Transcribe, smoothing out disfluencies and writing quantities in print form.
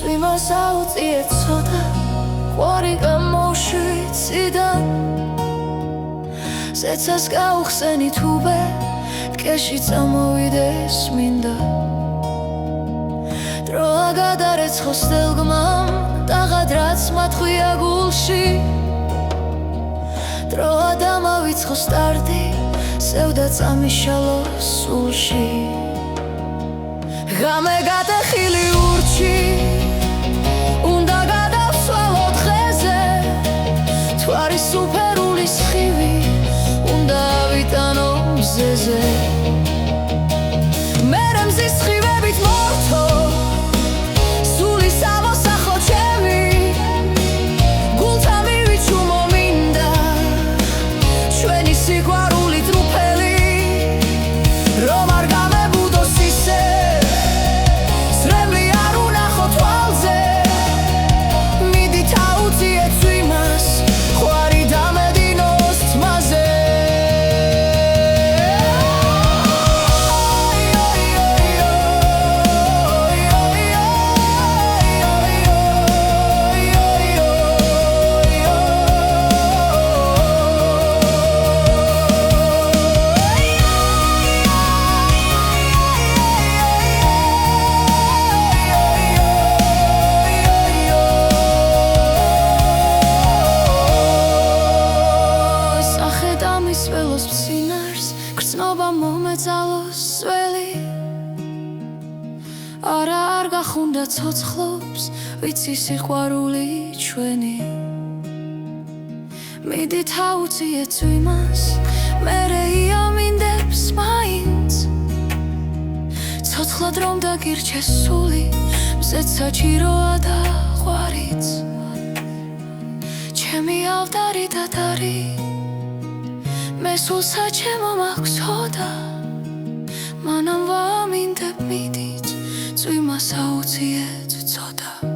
წვიმას აუწიეთ ცოტა ყვარი გამოშვიციდან ზეცას გაუხსენით უბე ტკეში წამოვიდეს მინდა დროა გადარეცხოს დელგმამ დაღად რაც მათხვია გულში დროა დამავიცხოს სტარტი სევდა წამიშალოს სულში ღამე გადახილი ურჩი უნდა გადავსვალო დღეზე თვარის უფერული სხივი უნდა ავიტანო მზეზე მერე მზის სხივებით მორთო სული სამოსახო ჩემი გულთა მივიჩუმო მინდა ჩვენი სიყვარული თრუფელი რომ არ გამებუდოს ისე სრემლი არ უნახო თვალზე მიდით აუწიეთ წვიმას ყვარი დამედინოს თმაზე სველოს ფსინარს გრძნობა მომეწალოს სველი არა არ გახუნდა ცოცხლობს ვიცი სიყვარული ჩვენი მიდით აუწიეთ წვიმას მერე იამინდებს მაინც ცოცხლად რომ დაგირჩეს სული მზეც საჭიროა და ყვარიც ჩემი ალტარი დადარი მე სულსა ჩემო მაქვს ჰოდა მანამ ვამინდებ მიდით წვიმას აუწიეთ ცოტა